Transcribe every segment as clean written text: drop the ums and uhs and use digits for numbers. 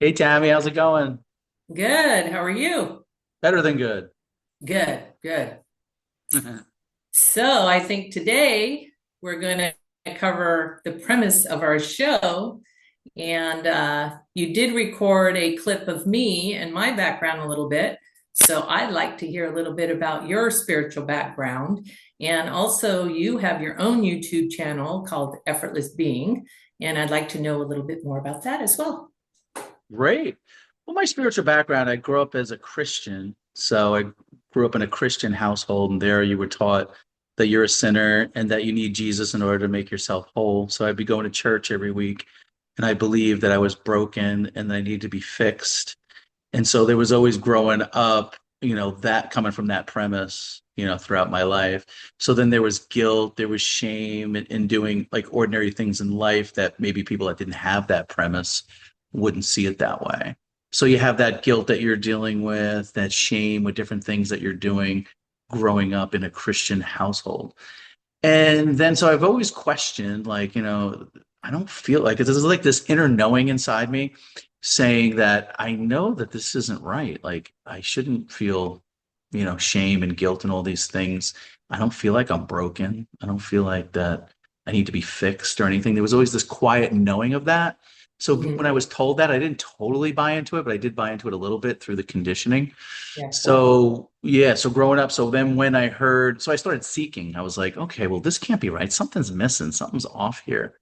Hey Tammy, how's it going? Good. How are you? Better than good. Good, good. So I think today we're going to cover the premise of our show. And you did record a clip of me and my background a little bit. So I'd like to hear a little bit about your spiritual background. And also, you have your own YouTube channel called Effortless Being. And I'd like to know a little bit more about that as well. Great. Well, my spiritual background, I grew up as a Christian. So I grew up in a Christian household, and there you were taught that you're a sinner and that you need Jesus in order to make yourself whole. So I'd be going to church every week, and I believed that I was broken and that I needed to be fixed. And so there was always growing up, that coming from that premise, throughout my life. So then there was guilt, there was shame in doing like ordinary things in life that maybe people that didn't have that premise wouldn't see it that way. So you have that guilt that you're dealing with, that shame with different things that you're doing growing up in a Christian household. And then so I've always questioned, like, I don't feel like it. There's like this inner knowing inside me saying that I know that this isn't right. Like I shouldn't feel, shame and guilt and all these things. I don't feel like I'm broken. I don't feel like that I need to be fixed or anything. There was always this quiet knowing of that. So when I Mhm. was told that, I didn't totally buy into it, but I did buy into it a little bit through the conditioning. Yeah. So yeah, so growing up, so then when I heard, so I started seeking. I was like, okay, well, this can't be right. Something's missing. Something's off here.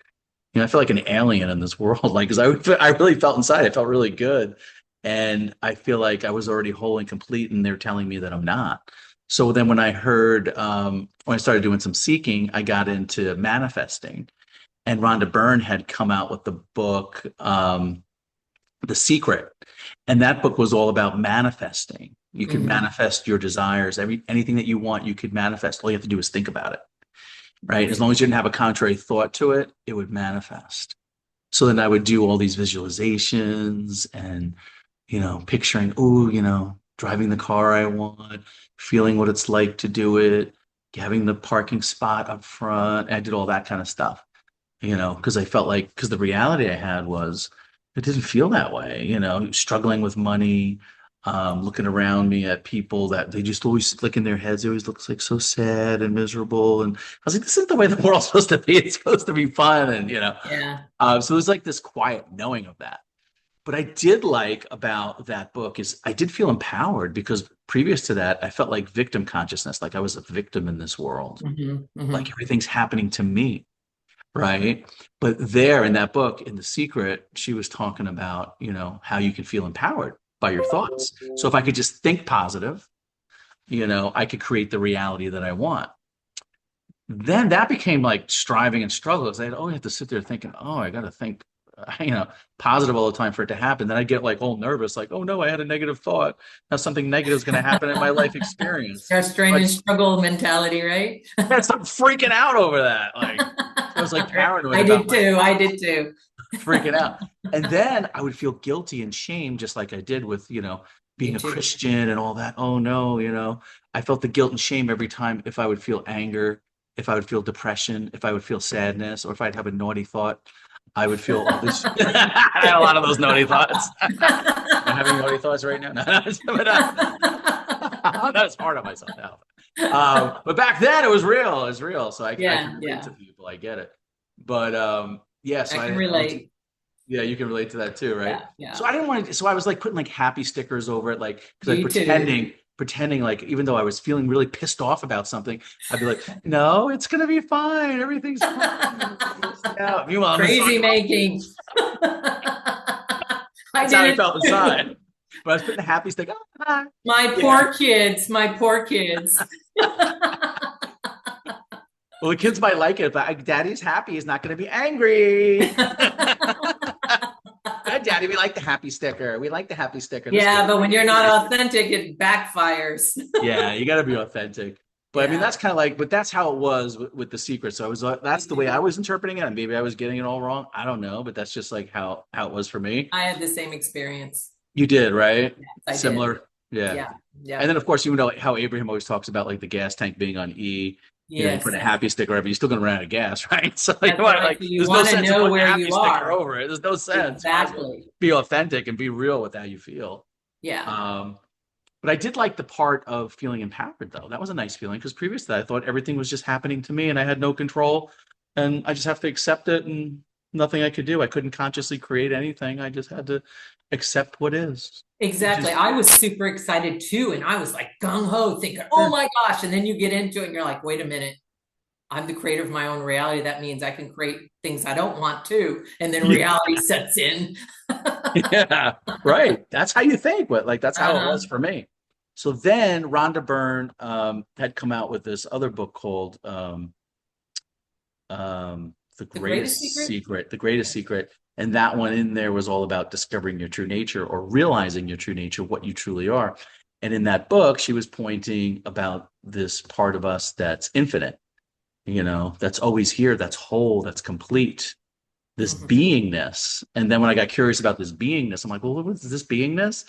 I feel like an alien in this world. Like, because I really felt inside, I felt really good. And I feel like I was already whole and complete, and they're telling me that I'm not. So then when I heard, when I started doing some seeking, I got into manifesting. And Rhonda Byrne had come out with the book, The Secret. And that book was all about manifesting. You could Mhm. manifest your desires. Anything that you want, you could manifest. All you have to do is think about it, right? As long as you didn't have a contrary thought to it, it would manifest. So then I would do all these visualizations and, picturing, oh, driving the car I want, feeling what it's like to do it, having the parking spot up front. I did all that kind of stuff, because I felt like, because the reality I had was it didn't feel that way, struggling with money, looking around me at people that they just always like in their heads, it always looks like so sad and miserable. And I was like, this isn't the way the world's supposed to be. It's supposed to be fun. And, Yeah. so it was like this quiet knowing of that. But I did like about that book is I did feel empowered because previous to that, I felt like victim consciousness, like I was a victim in this world, Mhm. like Mhm. everything's happening to me. Right. But there in that book, in The Secret, she was talking about, how you can feel empowered by your thoughts. So if I could just think positive, I could create the reality that I want. Then that became like striving and struggle because I'd always have to sit there thinking, oh, I got to think, positive all the time for it to happen. Then I get like all nervous, like, oh no, I had a negative thought. Now something negative is going to happen in my life experience. Our strain So and struggle mentality, right? I started freaking out over that. Like, so I was like paranoid I about did my too. I did too. freaking out. And then I would feel guilty and shame, just like I did with, being Me a too. Christian and all that. Oh no, I felt the guilt and shame every time if I would feel anger, if I would feel depression, if I would feel sadness, or if I'd have a naughty thought, I would feel all this. I had a lot of those naughty thoughts. Am I having naughty thoughts right now? No, that's hard on myself now. But back then it was real. It was real. So I can Yeah, relate to yeah. people. I get it. But yeah, I so can I was relate. yeah, you can relate to that too, right? Yeah, So yeah. I didn't want to, so I was like putting like happy stickers over it, like because I Me too. pretending like even though I was feeling really pissed off about something, I'd be like, no, it's gonna be fine, everything's fine, I'm stressed out. Meanwhile, I'm inside, Crazy oh, making. I that's how I did felt it too. inside. But I was putting a happy sticker, oh, hi. My Yeah. poor kids, my poor kids. Well, the kids might like it, but daddy's happy, he's not gonna be angry. Yeah, daddy, we like the happy sticker. We like the happy sticker. This Yeah, kid's but when you're angry. not authentic, it backfires. Yeah, you got to be authentic. But I mean, Yeah, that's kind of like, but that's how it was with The Secret. So I was, me that's the way I too. was interpreting it. And maybe I was getting it all wrong. I don't know, but that's just like how it was for me. I had the same experience. You did, right? Yes, I did. Similar. Yeah. Yeah, And yeah, then of course, how Abraham always talks about like the gas tank being on E. You put Yes, a happy sticker over, you're still going to run out of gas, right? So you that's want to right. So you there's no want to sense in know putting a where happy you sticker are. over it. There's no sense. You might as well Exactly. be authentic and be real with how you feel. Yeah. Um, but I did like the part of feeling empowered, though. That was a nice feeling because previous to that, I thought everything was just happening to me and I had no control and I just have to accept it and nothing I could do. I couldn't consciously create anything. I just had to accept what is, which Exactly. is, I was super excited too. And I was like gung ho thinking, oh yeah. my gosh. And then you get into it and you're like, wait a minute. I'm the creator of my own reality. That means I can create things I don't want to. And then Yeah. reality sets in. Yeah, right. That's how you think, but like that's how it was Uh-huh. for me. So then Rhonda Byrne had come out with this other book called The The greatest Greatest secret? Secret, The Greatest Secret. And that one in there was all about discovering your true nature or realizing your true nature, what you truly are. And in that book, she was pointing about this part of us that's infinite, that's always here, that's whole, that's complete, this Mhm. beingness. And then when I got curious about this beingness, I'm like, well, what is this beingness?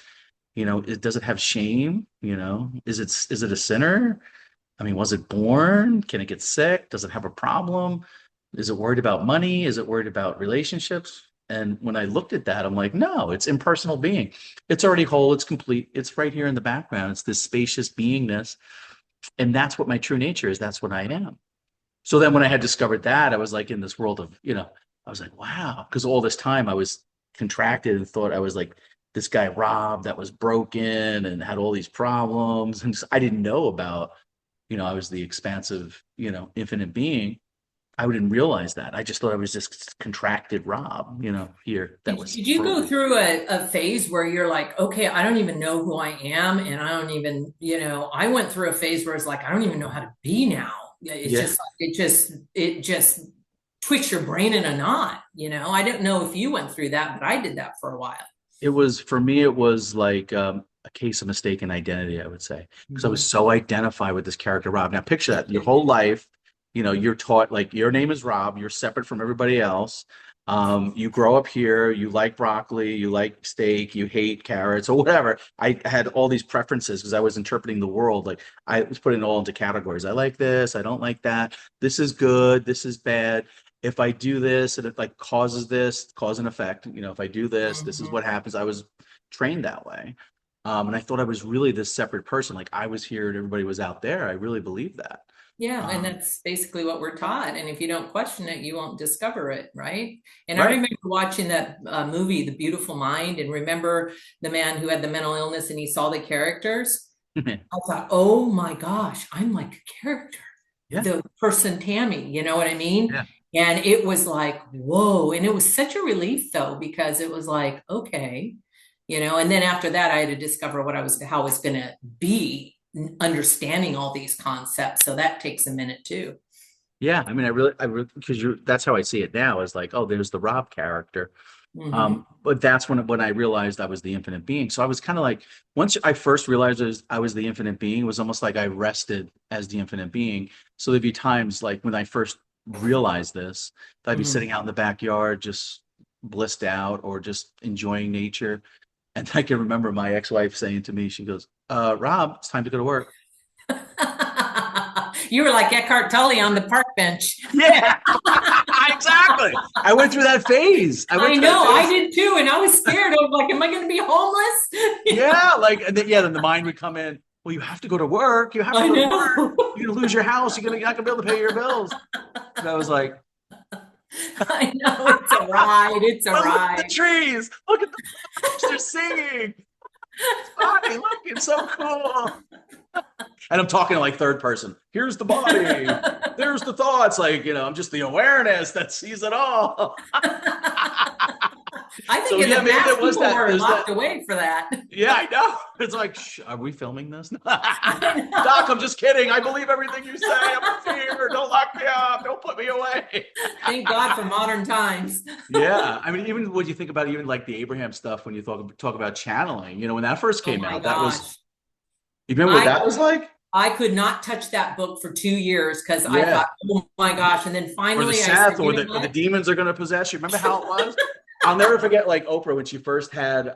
Does it have shame? Is it a sinner? I mean, was it born? Can it get sick? Does it have a problem? Is it worried about money? Is it worried about relationships? And when I looked at that, I'm like, no, it's impersonal being. It's already whole. It's complete. It's right here in the background. It's this spacious beingness. And that's what my true nature is. That's what I am. So then when I had discovered that, I was like in this world of, I was like, wow. Because all this time I was contracted and thought I was like this guy, Rob, that was broken and had all these problems. And just, I didn't know about, I was the expansive, infinite being. I didn't realize that. I just thought I was just contracted Rob, here that was Did you go broken. through a phase where you're like, okay, I don't even know who I am, and I don't even, I went through a phase where it's like, I don't even know how to be now. It's Yeah. just, it just twitched your brain in a knot. I don't know if you went through that, but I did that for a while. It was for me, it was like a case of mistaken identity, I would say, because I was Mhm. so identified with this character, Rob. Now, picture that your whole life, you're taught like your name is Rob, you're separate from everybody else. You grow up here, you like broccoli, you like steak, you hate carrots or whatever. I had all these preferences because I was interpreting the world. Like I was putting it all into categories. I like this, I don't like that. This is good, this is bad. If I do this and it like causes this cause and effect, if I do this is Mhm. what happens. I was trained that way. And I thought I was really this separate person. Like I was here and everybody was out there. I really believed that. Yeah, and Um, that's basically what we're taught. And if you don't question it, you won't discover it, right? And I right. remember watching that movie, The Beautiful Mind, and remember the man who had the mental illness and he saw the characters. I thought, oh my gosh, I'm like a character, Yeah. the person Tammy, you know what I mean? Yeah. And it was like, whoa. And it was such a relief though, because it was like, okay, and then after that, I had to discover how I was going to be understanding all these concepts. So that takes a minute too. Yeah. I mean, because that's how I see it now is like, oh, there's the Rob character. Hmm. But that's when I realized I was the infinite being. So I was kind of like, once I first realized I was the infinite being, it was almost like I rested as the infinite being. So there'd be times like when I first realized this, I'd be sitting Hmm. out in the backyard, just blissed out or just enjoying nature. And I can remember my ex-wife saying to me, she goes, Rob, it's time to go to work. You were like Eckhart Tolle on the park bench. Yeah, exactly. I went through that phase. I went I through that know, I phase. did too. And I was scared. I was like, am I going to be homeless? Yeah, like and then the mind would come in. Well, you have to go to work. You have to I go to work. know. You're gonna lose your house. You're not gonna be able to pay your bills. And I was like, I know. It's a ride. It's a but look at the ride. trees. Look at the birds. They're singing. It's body. Look, it's so cool. And I'm talking like third person. Here's the body. There's the thoughts. Like, I'm just the awareness that sees it all. I think So in yeah, the maybe there past, was people that. were There's that. locked away for that. Yeah, I know. It's like, are we filming this? I Doc, know. I'm just kidding. I believe everything you say. I'm here. Don't lock me up. Don't put me away. Thank God for modern times. Yeah, I mean, even what you think about even like the Abraham stuff when you talk about channeling, when that first Oh came my out, that was gosh. you remember what I that was like? I could not touch that book for 2 years because I thought, Yeah, oh my gosh. And then or the finally I said, Seth, or you know the what? demons are going to possess you. Remember how it was? I'll never forget like Oprah when she first had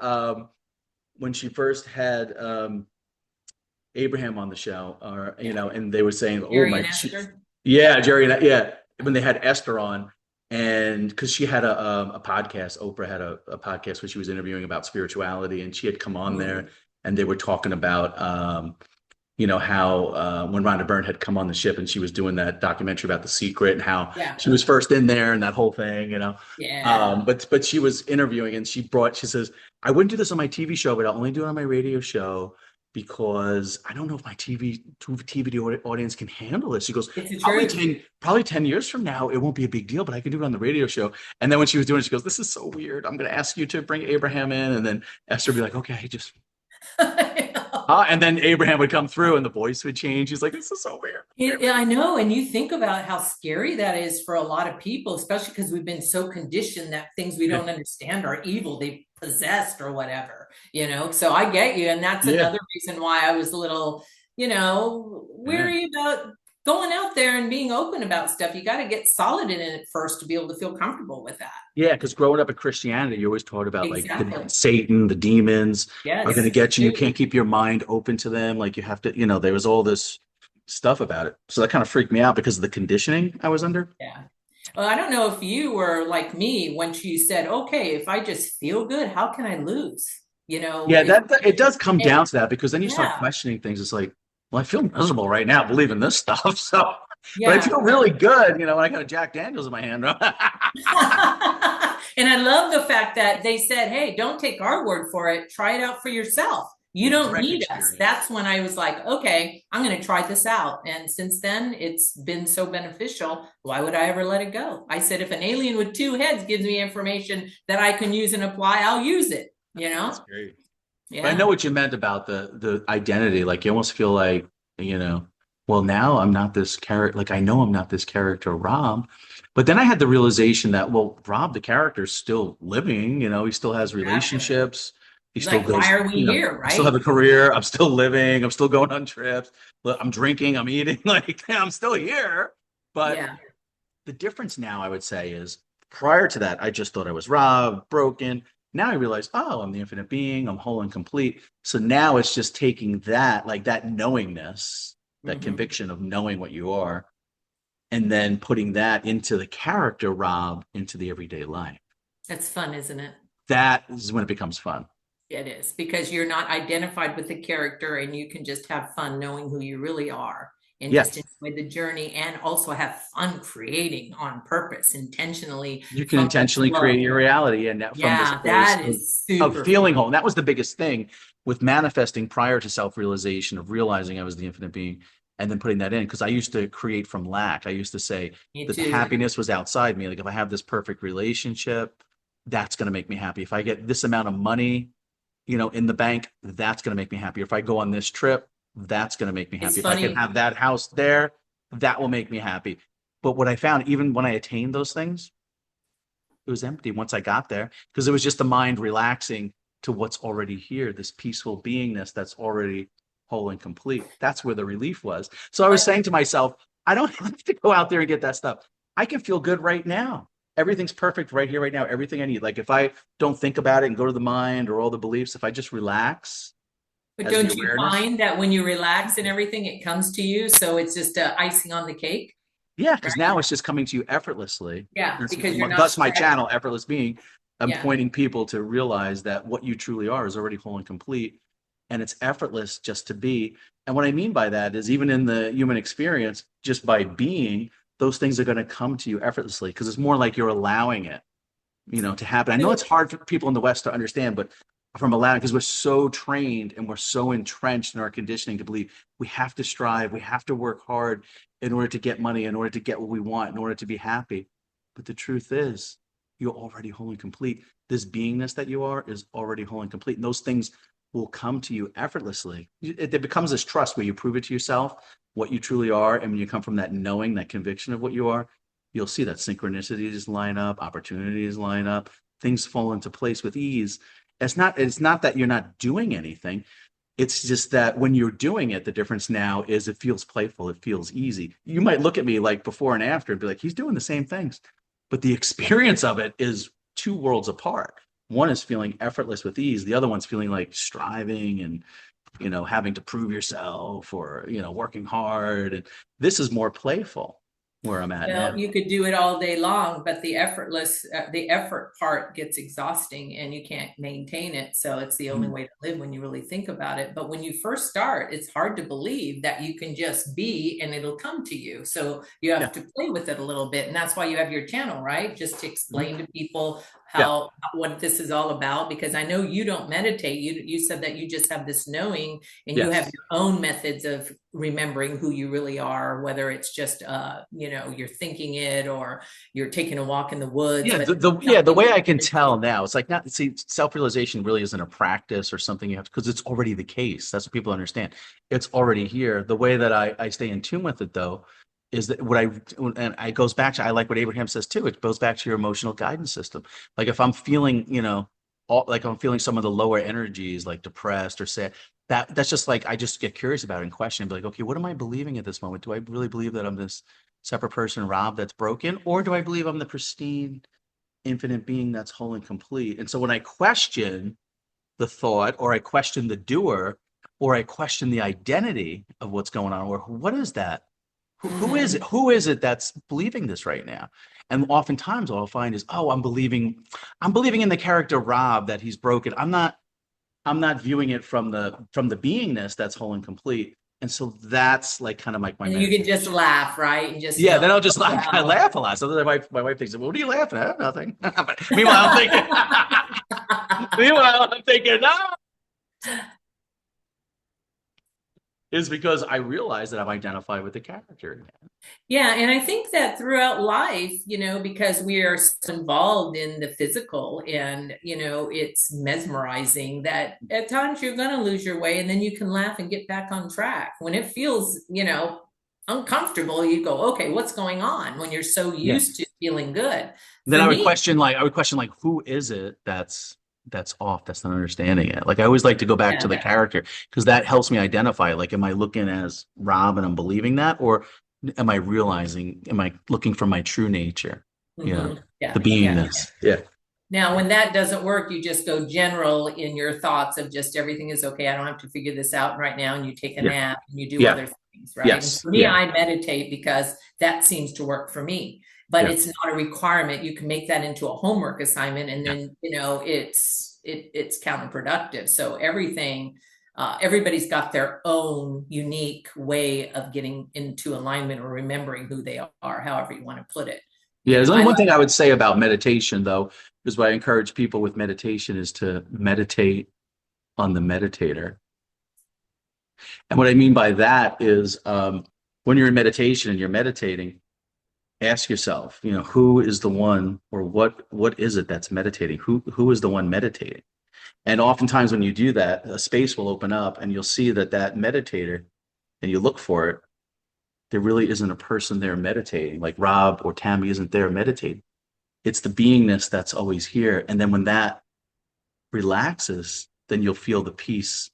Abraham on the show, or and they were saying, "Oh Gary my," and Esther. Yeah, Jerry, yeah, when they had Esther on, and because she had a podcast, Oprah had a podcast where she was interviewing about spirituality, and she had come on there, Ooh, and they were talking about how when Rhonda Byrne had come on the ship and she was doing that documentary about The Secret and how yeah, she was first in there and that whole thing. yeah. But she was interviewing and she says, I wouldn't do this on my TV show, but I'll only do it on my radio show because I don't know if my TV audience can handle this. She goes, It's the probably truth. 10 years from now, it won't be a big deal, but I can do it on the radio show. And then when she was doing it, she goes, this is so weird. I'm going to ask you to bring Abraham in. And then Esther would be like, okay, just and then Abraham would come through and the voice would change. He's like, this is so weird. I know, and you think about how scary that is for a lot of people, especially because we've been so conditioned that things we Yeah. don't understand are evil, they possessed or whatever, So I get you, and that's Yeah. another reason why I was a little, Yeah. weary about going out there and being open about stuff. You got to get solid in it first to be able to feel comfortable with that. Yeah. Because growing up in Christianity, you always taught about like Exactly. Satan, the demons are going to Yes. get you. You can't keep your mind open to them. Like you have to, there was all this stuff about it. So that kind of freaked me out because of the conditioning I was under. Yeah. Well, I don't know if you were like me when she said, okay, if I just feel good, how can I lose? Yeah, If that it does come hey, down to that because then you start yeah, questioning things. It's like, well, I feel miserable right now believing this stuff. So, but I yeah. feel really good, when I got a Jack Daniels in my hand. And I love the fact that they said, hey, don't take our word for it. Try it out for yourself. You Yeah, don't direct need us. experience. That's when I was like, okay, I'm going to try this out. And since then, it's been so beneficial. Why would I ever let it go? I said, if an alien with two heads gives me information that I can use and apply, I'll use it, That's great. But I know Yeah. what you meant about the identity. Like you almost feel like, you know, well, now I'm not this character. Like I know I'm not this character, Rob. But then I had the realization that, well, Rob, the character, is still living. He still has Exactly. relationships. He still Like, why goes, are we here, I still have right? a career. I'm still living. I'm still going on trips. Look, I'm drinking. I'm eating. Like I'm still here. But Yeah. the difference now, I would say, is prior to that, I just thought I was Rob, broken. Now I realize, oh, I'm the infinite being, I'm whole and complete. So now it's just taking that, like that knowingness, that Hmm. conviction of knowing what you are, and then putting that into the character Rob into the everyday life. That's fun, isn't it? That is when it becomes fun. It is because you're not identified with the character and you can just have fun knowing who you really are and Yeah. just enjoy the journey and also have fun creating on purpose, intentionally You can from the intentionally create flow. your reality and that from this Yeah, place that of, is of super feeling fun. whole. And that was the biggest thing with manifesting prior to self-realization of realizing I was the infinite being and then putting that in because I used to create from lack. I used to say Me that the too. happiness was outside me. Like if I have this perfect relationship, that's going to make me happy. If I get this amount of money, in the bank, that's going to make me happy. If I go on this trip, that's going to make me It's happy. If I can funny. have that house there, that will make me happy. But what I found, even when I attained those things, it was empty once I got there because it was just the mind relaxing to what's already here, this peaceful beingness that's already whole and complete. That's where the relief was. So I was But saying to myself, I don't have to go out there and get that stuff. I can feel good right now. Everything's perfect right here, right now. Everything I need. Like if I don't think about it and go to the mind or all the beliefs, if I just relax but as the don't you awareness. find that when you relax and everything, it comes to you? So it's just icing on the cake, Yeah, right? because now it's just coming to you effortlessly. Yeah, That's because you're not thus my stressed. channel, Effortless Being. I'm Yeah. pointing people to realize that what you truly are is already whole and complete. And it's effortless just to be. And what I mean by that is even in the human experience, just by being, those things are going to come to you effortlessly because it's more like you're allowing it, to happen. I know it's So hard for people in the West to understand, but from allowing, because we're so trained and we're so entrenched in our conditioning to believe we have to strive, we have to work hard in order to get money, in order to get what we want, in order to be happy. But the truth is, you're already whole and complete. This beingness that you are is already whole and complete. And those things will come to you effortlessly. It becomes this trust where you prove it to yourself what you truly are. And when you come from that knowing, that conviction of what you are, you'll see that synchronicities line up, opportunities line up, things fall into place with ease. It's not that you're not doing anything. It's just that when you're doing it, the difference now is it feels playful, it feels easy. You might look at me like before and after and be like, he's doing the same things. But the experience of it is two worlds apart. One is feeling effortless with ease, the other one's feeling like striving and having to prove yourself or working hard. And this is more playful. where I'm at Well, now. you could do it all day long, but the effort part gets exhausting and you can't maintain it. So it's the only Mhm. way to live when you really think about it. But when you first start, it's hard to believe that you can just be and it'll come to you. So you have Yeah. to play with it a little bit. And that's why you have your channel, right? Just to Mhm. explain to people Yeah. how what this is all about. Because I know you don't meditate. You said that you just have this knowing and you have Yes. your own methods of remembering who you really are, whether it's just you're thinking it or you're taking a walk in the woods, Yeah, but the something way I can tell now, it's like not see self-realization really isn't a practice or something you have to because it's already the case. That's what people understand. It's already here. The way that I stay in tune with it though is that what I and it goes back to I like what Abraham says too. It goes back to your emotional guidance system. Like if I'm feeling, like I'm feeling some of the lower energies like depressed or sad, that's just like I just get curious about it and question and be like, okay, what am I believing at this moment? Do I really believe that I'm this separate person, Rob, that's broken, or do I believe I'm the pristine infinite being that's whole and complete? And so when I question the thought, or I question the doer, or I question the identity of what's going on, or what is that? Who is Mhm. it? Who is it that's believing this right now? And oftentimes what I'll find is, oh, I'm believing in the character Rob that he's broken. I'm not viewing it from the beingness that's whole and complete. And so that's like kind of like my And you can meditation. just laugh, right? And just Yeah, know, then I'll just like I well. laugh a lot. So then my wife thinks, "What are you laughing at?" Nothing. But meanwhile, I'm thinking. Meanwhile, I'm thinking, no, is because I realize that I'm identified with the character. Yeah, and I think that throughout life, because we are so involved in the physical and, it's mesmerizing that at times you're going to lose your way and then you can laugh and get back on track. When it feels, uncomfortable, you go, okay, what's going on when you're so Yeah. used to feeling good? Then For me, I would question like, who is it that's off? That's not understanding it. Like I always like to go back to yeah. the character because that helps me identify. Like, am I looking as Rob and I'm believing that, or am I looking for my true nature? The Yeah, yeah. beingness. Yeah. Now, when that doesn't work, you just go general in your thoughts of just everything is okay. I don't have to figure this out right now. And you take a Yeah. nap and you do Yeah. other things, right? And Yes. for me, Yeah. I meditate because that seems to work for me, but Yeah. it's not a requirement. You can make that into a homework assignment and Yeah. then, it's counterproductive. So everybody's got their own unique way of getting into alignment or remembering who they are, however you want to put it. Yeah, there's only I one thing I would say about meditation, though, is what I encourage people with meditation is to meditate on the meditator. And what I mean by that is when you're in meditation and you're meditating, ask yourself, who is the one or what is it that's meditating? Who is the one meditating? And oftentimes when you do that, a space will open up and you'll see that meditator, and you look for it, there really isn't a person there meditating, like Rob or Tammy isn't there meditating. It's the beingness that's always here. And then when that relaxes, then you'll feel the peace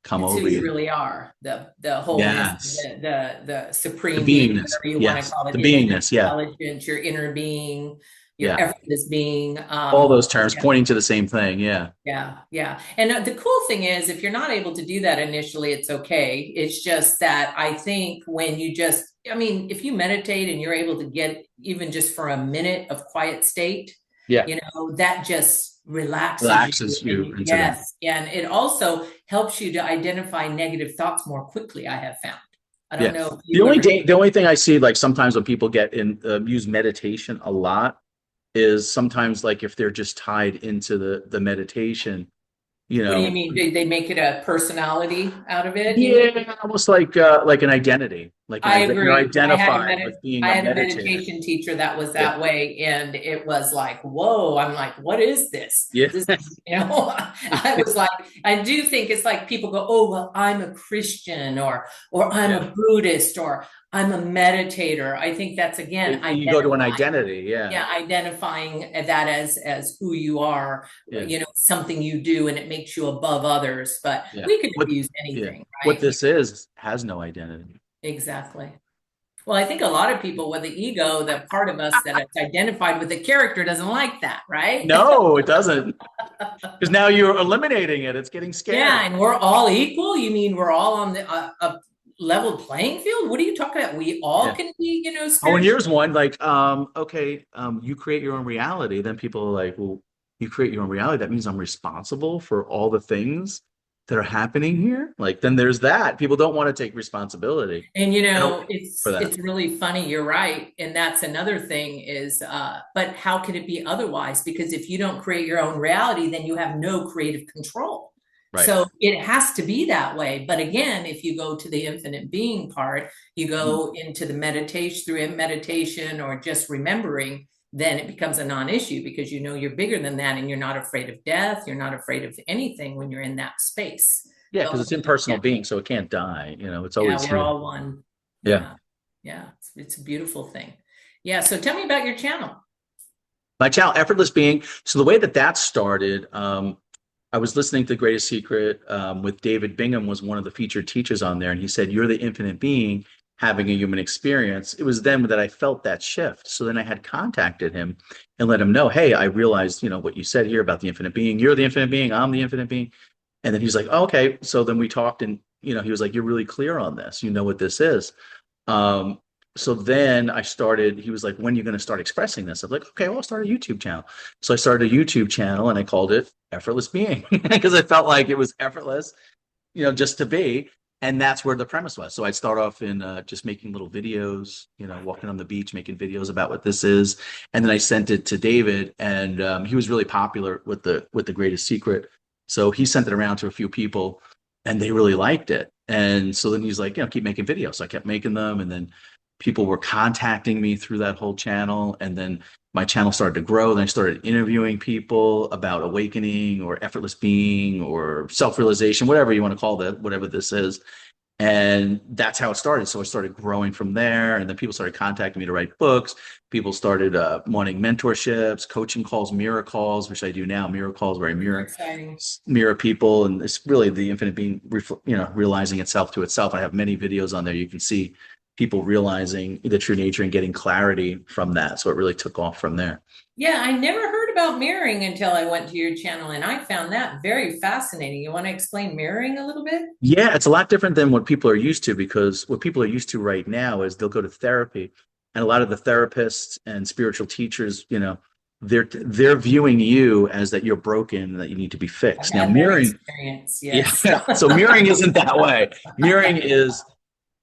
come It's who over you you. really are, the wholeness, Yes. the The supreme being, beingness. whatever you want to Yes. call The it, your beingness. Yeah. intelligence, your inner being, your Yeah. effortless being. All those terms pointing to the same thing. Yeah. Yeah, yeah. And the cool thing is, if you're not able to do that initially, it's okay. It's just that I think when I mean, if you meditate and you're able to get even just for a minute of quiet state, Yeah. that just relaxes you. Relaxes you And into that. yes, and it also helps you to identify negative thoughts more quickly, I have found. I don't Yeah. know if The you only ever. day, the only thing I see, like sometimes when people get in, use meditation a lot, is sometimes like if they're just tied into the meditation, you What do you know, mean? They make it a personality out of it, you mean? yeah, almost like an identity, I you're agree. identified with being I a had a meditator. meditation teacher that was Yeah. that way, and it was like, whoa! I'm like, what is this? Yeah. This, I was like, I do think it's like people go, oh, well, I'm a Christian, or I'm Yeah. a Buddhist, or I'm a meditator. I think that's again You go to an identity. Yeah. yeah, identifying that as who you are, Yeah. something you do, and it makes you above others. But Yeah. we could What, use yeah. anything, What right? this is has no identity. Exactly. Well, I think a lot of people with the ego, the part of us that it's identified with the character, doesn't like that, right? No, it doesn't. Because now you're eliminating it. It's getting scary. Yeah, and we're all equal. You mean we're all on the level playing field? What are you talking about? We all Yeah. can be, Oh, and spiritual. here's one like, okay, you create your own reality. Then people are like, well, you create your own reality. That means I'm responsible for all the things that are happening here. Like, then there's that. People don't want to take responsibility. And I don't for that. it's really funny, you're right. And that's another thing is but how could it be otherwise? Because if you don't create your own reality, then you have no creative control. Right. So it has to be that way. But again, if you go to the infinite being part, you Mhm. go into the meditation through meditation or just remembering, then it becomes a non-issue because you know you're bigger than that and you're not afraid of death, you're not afraid of anything when you're in that space. Yeah, But because it's yeah, impersonal being, so it can't die. It's yeah, always we're here. all one. Yeah. Yeah. Yeah. It's a beautiful thing. Yeah. So tell me about your channel. My channel, Effortless Being. So the way that that started, I was listening to The Greatest Secret with David Bingham was one of the featured teachers on there, and he said, "You're the infinite being having a human experience." It was then that I felt that shift. So then I had contacted him and let him know, "Hey, I realized, what you said here about the infinite being. You're the infinite being. I'm the infinite being." And then he's like, oh, "Okay." So then we talked, and he was like, "You're really clear on this. You know what this is." Um, so then I started, he was like, "When are you going to start expressing this?" I'm like, "Okay, well, I'll start a YouTube channel." So I started a YouTube channel and I called it Effortless Being because I felt like it was effortless, just to be. And that's where the premise was. So I'd start off in just making little videos, walking on the beach, making videos about what this is. And then I sent it to David, and he was really popular with the Greatest Secret. So he sent it around to a few people, and they really liked it. And so then he's like, keep making videos. So I kept making them, and then people were contacting me through that whole channel. And then my channel started to grow. Then I started interviewing people about awakening or effortless being or self-realization, whatever you want to call that, whatever this is. And that's how it started. So I started growing from there. And then people started contacting me to write books. People started wanting mentorships, coaching calls, mirror calls, which I do now, mirror calls where I Super mirror exciting. mirror people. And it's really the infinite being, realizing itself to itself. I have many videos on there. You can see people realizing the true nature and getting clarity from that. So it really took off from there. Yeah. I never heard about mirroring until I went to your channel and I found that very fascinating. You want to explain mirroring a little bit? Yeah, it's a lot different than what people are used to, because what people are used to right now is they'll go to therapy, and a lot of the therapists and spiritual teachers, they're viewing you as that you're broken, that you need to be I've fixed. Now, had that mirroring, experience. yeah, Yes. so mirroring isn't that way. Mirroring is,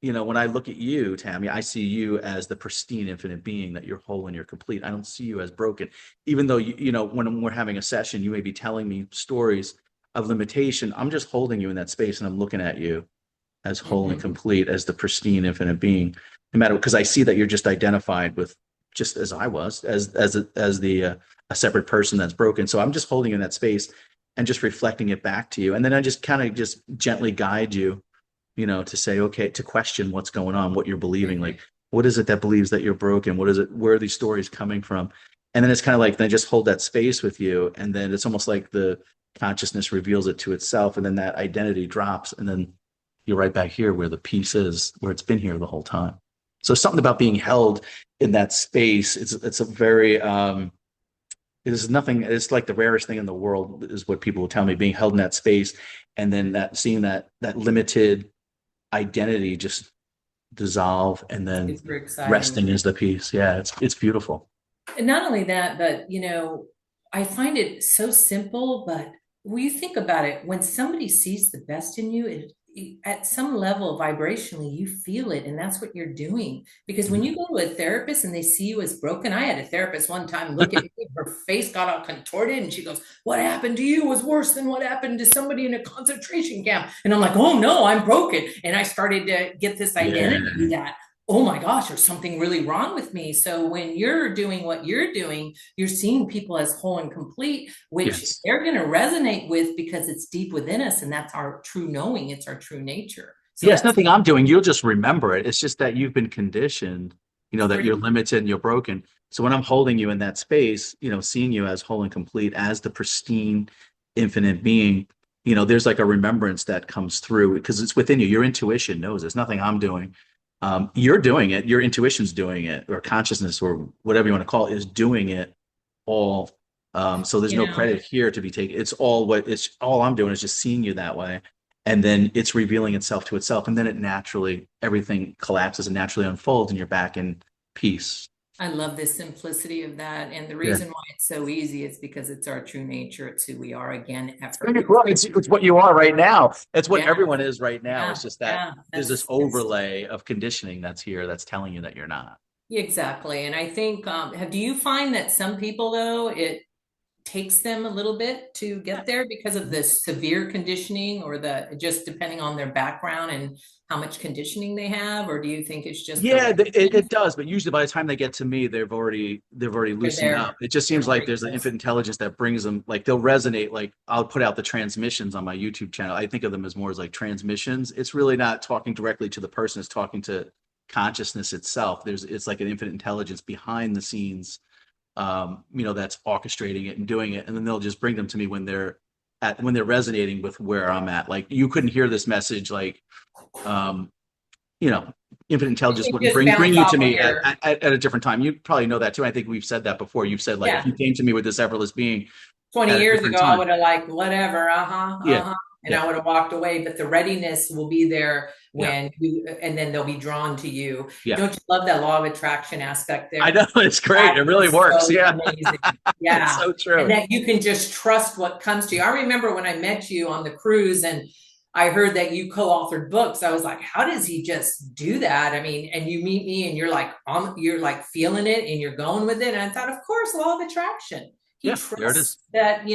when I look at you, Tammy, I see you as the pristine infinite being, that you're whole and you're complete. I don't see you as broken. Even though when we're having a session, you may be telling me stories of limitation. I'm just holding you in that space and I'm looking at you as whole and Mhm. complete, as the pristine infinite being. No matter, because I see that you're just identified with, just as I was, as a separate person that's broken. So I'm just holding you in that space and just reflecting it back to you. And then I just kind of just gently guide you, to say, okay, to question what's going on, what you're believing. Like, Mhm. what is it that believes that you're broken? What is it? Where are these stories coming from? And then it's kind of like, then I just hold that space with you. And then it's almost like the consciousness reveals it to itself. And then that identity drops. And then you're right back here where the peace is, where it's been here the whole time. So something about being held in that space. It's a very, it is nothing. It's like the rarest thing in the world, is what people will tell me, being held in that space. And then that, seeing that limited identity just dissolve, and then Super exciting. resting is the peace. Yeah, it's beautiful. And not only that, but I find it so simple, but when you think about it, when somebody sees the best in you, at some level vibrationally, you feel it, and that's what you're doing. Because when Mhm. you go to a therapist and they see you as broken, I had a therapist one time look at me, her face got all contorted, and she goes, "What happened to you was worse than what happened to somebody in a concentration camp." And I'm like, "Oh no, I'm broken." And I started to get this identity Yeah. that, oh my gosh, there's something really wrong with me. So when you're doing what you're doing, you're seeing people as whole and complete, which Yes. they're going to resonate with because it's deep within us. And that's our true knowing. It's our true nature. So Yes, that's nothing I'm doing. You'll just remember it. It's just that you've been conditioned, that pretty, you're limited and you're broken. So when I'm holding you in that space, seeing you as whole and complete, as the pristine, infinite being, there's like a remembrance that comes through because it's within you. Your intuition knows it's nothing I'm doing. You're doing it. Your intuition's doing it, or consciousness, or whatever you want to call it, is doing it all. So there's you no know, credit here to be taken. It's all I'm doing is just seeing you that way. and then it's revealing itself to itself, and then it naturally, everything collapses and naturally unfolds, and you're back in peace. I love the simplicity of that. And the Yeah. reason why it's so easy is because it's our true nature. It's who we are again, Well, effortless. it's what you are right now. It's what Yeah, everyone is right now. yeah, It's just that yeah. there's this That's overlay of conditioning that's here that's telling you that you're not. exactly. And I think, do you find that some people though, it takes them a little bit to get there because of the severe conditioning or the just depending on their background and how much conditioning they have? Or do you think it's just the Yeah, right it does, but usually by the time they get to me, they've already they're loosened up. there? It just They're seems like already there's an close. infinite intelligence that brings them, like they'll resonate. Like I'll put out the transmissions on my YouTube channel. I think of them as more as like transmissions. It's really not talking directly to the person, it's talking to consciousness itself. It's like an infinite intelligence behind the scenes, that's orchestrating it and doing it. And then they'll just bring them to me when they're resonating with where I'm at. Like you couldn't hear this message, like, um, you know, infinite intelligence You wouldn't just bring bounce you to off of me your, at a different time. You probably know that too. I think we've said that before. You've said like if yeah. you came to me with this effortless being 20 at a years different ago, I time. would have like, whatever, uh-huh, Yeah. uh-huh. And Yeah. I would have walked away, but the readiness will be there Yeah. when you, and then they'll be drawn to you. Yeah. Don't you love that law of attraction aspect I there? know it's great. That It really is works. so Yeah. amazing. It's Yeah. so And true. that you can just trust what comes to you. I remember when I met you on the cruise and I heard that you co-authored books. I was like, how does he just do that? I mean, and you meet me and you're like feeling it and you're going with it. And I thought, of course, law of attraction. He Yeah. There it is. trusts that,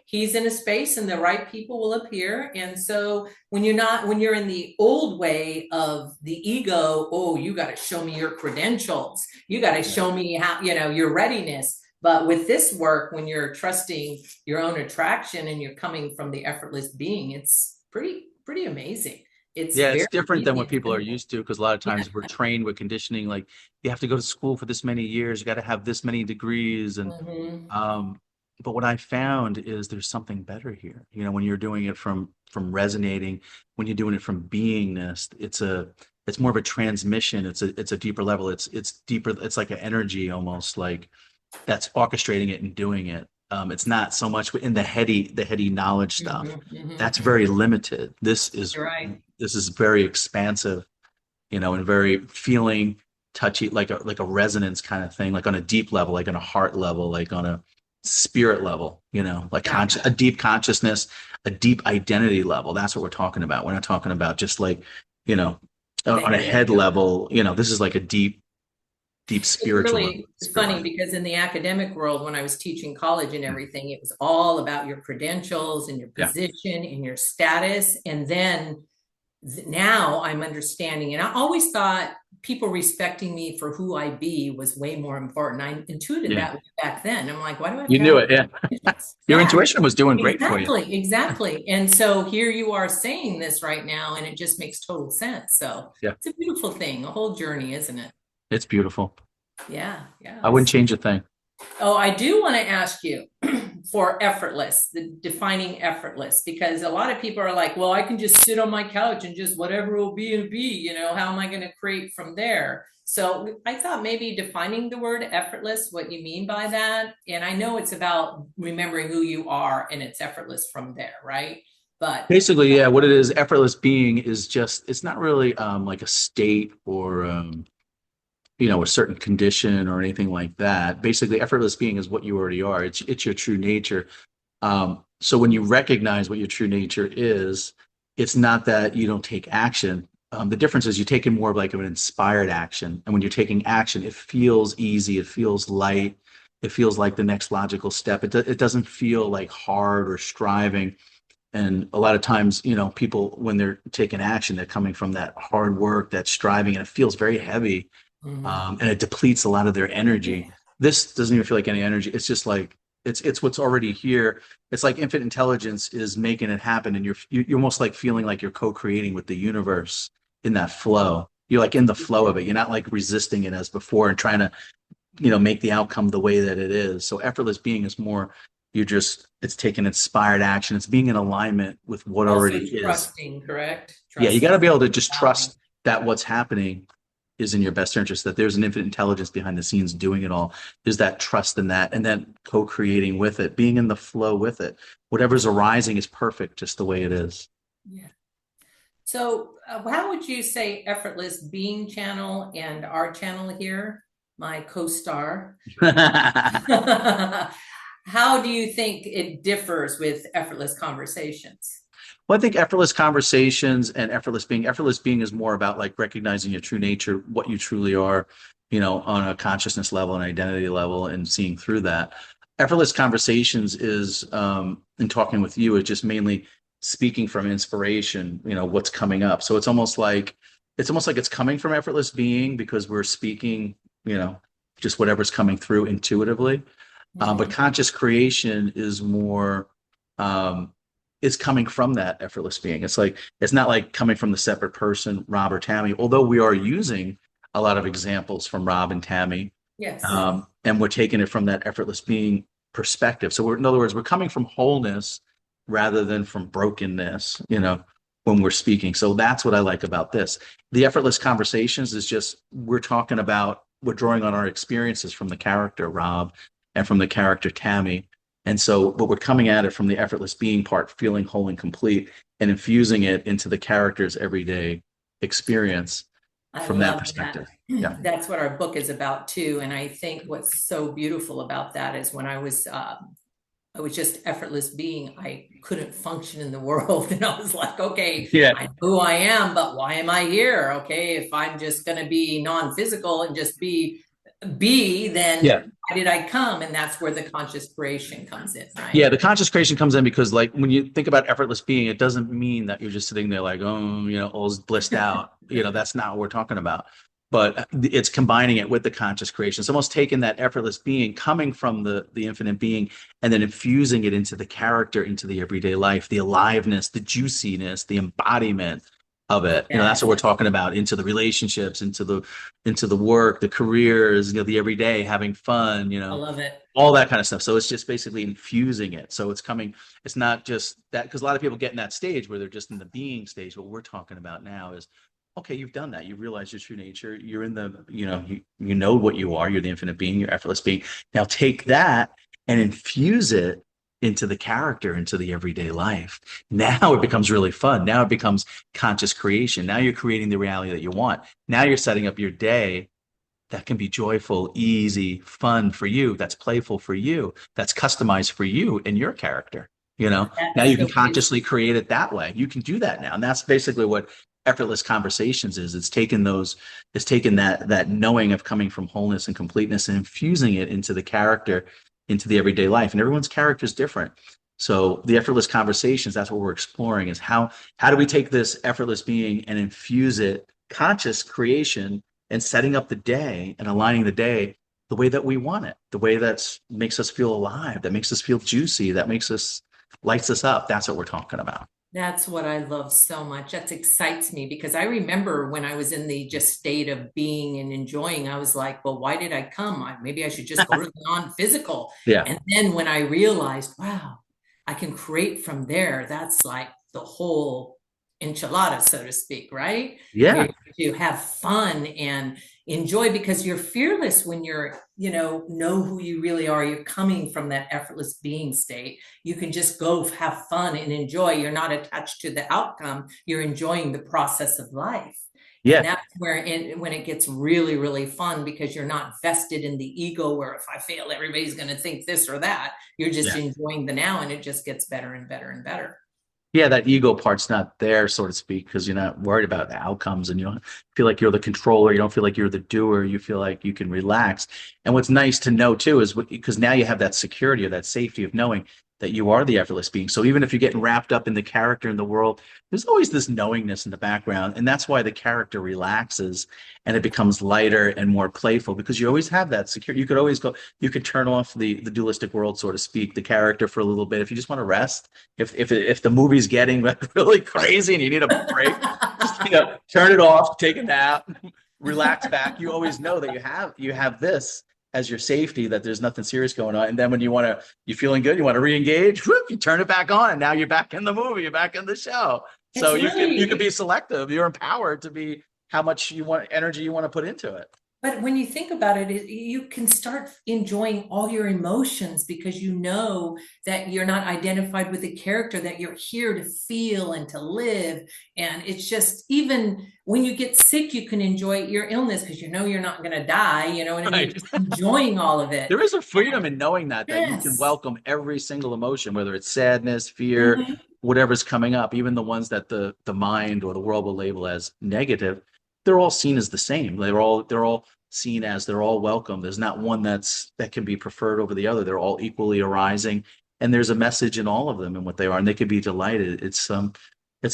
he's in a space and the right people will appear. And so when you're in the old way of the ego, oh, you got to show me your credentials. You got to Yeah. show me how, your readiness. But with this work, when you're trusting your own attraction and you're coming from the effortless being, it's pretty amazing. It's Yeah, very it's different than easy what and people are simple. used to because a lot of Yeah. times we're trained with conditioning, like you have to go to school for this many years, you got to have this many degrees, and Mm-hmm. um, but what I found is there's something better here. When you're doing it from resonating, when you're doing it from beingness, it's more of a transmission. It's a deeper level. It's deeper. It's like an energy almost like that's orchestrating it and doing it. It's not so much in the heady knowledge stuff. Mm-hmm. Mm-hmm. That's very limited. This is You're right. this is very expansive, and very feeling touchy, like a resonance kind of thing, like on a deep level, like on a heart level, like on a spirit level, like Yeah. a deep consciousness, a deep identity level. That's what we're talking about. We're not talking about just like, you know, The on a head. head level, this is like a deep, deep It's spiritual level, really spirit funny level. because in the academic world, when I was teaching college and everything, it was all about your credentials and your Yeah. position and your status. And then now I'm understanding, and I always thought people respecting me for who I be was way more important. I intuited Yeah. that way back then. I'm like, why do I have You to have knew it. Yeah. credentials? Your Yeah, intuition was doing great for you. exactly, exactly. And so here you are saying this right now, and it just makes total sense. So Yeah. it's a beautiful thing, a whole journey, isn't it? It's beautiful. Yeah, I yeah. wouldn't change a thing. Oh, I do want to ask you for effortless, the defining effortless, because a lot of people are like, well, I can just sit on my couch and just whatever will be and be, how am I going to create from there? So I thought maybe defining the word effortless, what you mean by that. And I know it's about remembering who you are and it's effortless from there, right? But Basically, yeah, what it is, effortless being is just, it's not really like a state or a certain condition or anything like that. Basically, effortless being is what you already are. It's your true nature. So when you recognize what your true nature is, it's not that you don't take action. The difference is you take in more of like an inspired action. And when you're taking action, it feels easy, it feels light, it feels like the next logical step. It doesn't feel like hard or striving. And a lot of times, people, when they're taking action, they're coming from that hard work, that striving, and it feels very heavy, mhm. and it depletes a lot of their energy. This doesn't even feel like any energy. It's just like it's what's already here. It's like infinite intelligence is making it happen, and you're almost like feeling like you're co-creating with the universe in that flow. You're like in the flow of it. You're not like resisting it as before and trying to make the outcome the way that it is. So effortless being is more it's taking inspired action. It's being in alignment with what Also already is. trusting, correct? Yeah, you got to Trusting, be able to just allowing. trust that what's happening is in your best interest, that there's an infinite intelligence behind the scenes doing it all. There's that trust in that, and then co-creating with it, being in the flow with it. Whatever's arising is perfect just the way it is. Yeah. So, how would you say Effortless Being channel and our channel here, my co-star, how do you think it differs with Effortless Conversations? Well, I think effortless conversations and effortless being is more about like recognizing your true nature, what you truly are, on a consciousness level and identity level and seeing through that. Effortless conversations is, in talking with you, is just mainly speaking from inspiration, what's coming up. So it's almost like it's coming from effortless being because we're speaking, you know, just whatever's coming through intuitively. But Mhm. conscious creation is more, is coming from that effortless being. It's not like coming from the separate person, Rob or Tammy, although we are using a lot of examples from Rob and Tammy, Yes, and we're taking it from that effortless being perspective. So in other words, we're coming from wholeness rather than from brokenness, when we're speaking. So that's what I like about this. The effortless conversations is just we're drawing on our experiences from the character Rob and from the character Tammy. And so, but we're coming at it from the effortless being part, feeling whole and complete, and infusing it into the character's everyday experience I from that love that. perspective. Yeah. That's what our book is about too. And I think what's so beautiful about that is when I was just effortless being. I couldn't function in the world. And I was like, okay, Yeah. I know who I am, but why am I here? Okay, if I'm just going to be non-physical and just be, then Yeah. why did I come? And that's where the conscious creation comes in, Yeah, right? the conscious creation comes in because, like, when you think about effortless being, it doesn't mean that you're just sitting there like, oh, all's blissed out. That's not what we're talking about. But it's combining it with the conscious creation. It's almost taking that effortless being, coming from the infinite being, and then infusing it into the character, into the everyday life, the aliveness, the juiciness, the embodiment of it. That's what Yes, we're talking about, into the relationships, into the work, the careers, the everyday, having fun, I love it. all that kind of stuff. So it's just basically infusing it. So it's not just that, because a lot of people get in that stage where they're just in the being stage. What we're talking about now is, okay, you've done that. You realize your true nature. You're in the, you know what you are. You're the infinite being, you're effortless being. Now take that and infuse it into the character, into the everyday life. Now it becomes really fun. Now it becomes conscious creation. Now you're creating the reality that you want. Now you're setting up your day that can be joyful, easy, fun for you, that's playful for you, that's customized for you and your character. Now That's you can so beautiful. consciously create it that way. You can do that now. And that's basically what effortless conversations is. It's taken that knowing of coming from wholeness and completeness and infusing it into the character, into the everyday life. And everyone's character is different. So the effortless conversations, that's what we're exploring, is how do we take this effortless being and infuse it, conscious creation, and setting up the day and aligning the day the way that we want it, the way that makes us feel alive, that makes us feel juicy, that makes us lights us up. That's what we're talking about. That's what I love so much. That excites me because I remember when I was in the just state of being and enjoying, I was like, well, why did I come? Maybe I should just go to the non-physical. Yeah. And then when I realized, wow, I can create from there, that's like the whole enchilada, so to speak, right? Yeah. You're to have fun and enjoy because you're fearless when you're, know who you really are. You're coming from that effortless being state. You can just go have fun and enjoy. You're not attached to the outcome. You're enjoying the process of life. And Yeah. that's when it gets really, really fun because you're not vested in the ego where if I fail, everybody's going to think this or that. You're just Yeah. enjoying the now and it just gets better and better and better. Yeah, that ego part's not there, so to speak, because you're not worried about the outcomes and you don't feel like you're the controller. You don't feel like you're the doer. You feel like you can relax. And what's nice to know too is because now you have that security or that safety of knowing that you are the effortless being. So even if you're getting wrapped up in the character in the world, there's always this knowingness in the background. And that's why the character relaxes and it becomes lighter and more playful because you always have that security. You could always go, you could turn off the dualistic world, so to speak, the character for a little bit. If you just want to rest, if the movie's getting really crazy and you need a break, just turn it off, take a nap, relax back. You always know that you have this as your safety, that there's nothing serious going on. And then when you're feeling good, you want to re-engage, whoop, you turn it back on, and now you're back in the movie, you're back in the show. So It's you can really, be selective. You're empowered to be how much you want energy you want to put into it. But when you think about it, you can start enjoying all your emotions because you know that you're not identified with a character, that you're here to feel and to live. And it's just, even when you get sick, you can enjoy your illness because you know you're not going to die. You know what I mean? Right. Just enjoying all of it. There is a freedom And in knowing that you can yes. welcome every single emotion, whether it's sadness, fear, Mhm. whatever's coming up, even the ones that the mind or the world will label as negative, they're all seen as the same. They're all seen as they're all welcome. There's not one that can be preferred over the other. They're all equally arising, and there's a message in all of them and what they are, and they could be delighted. It's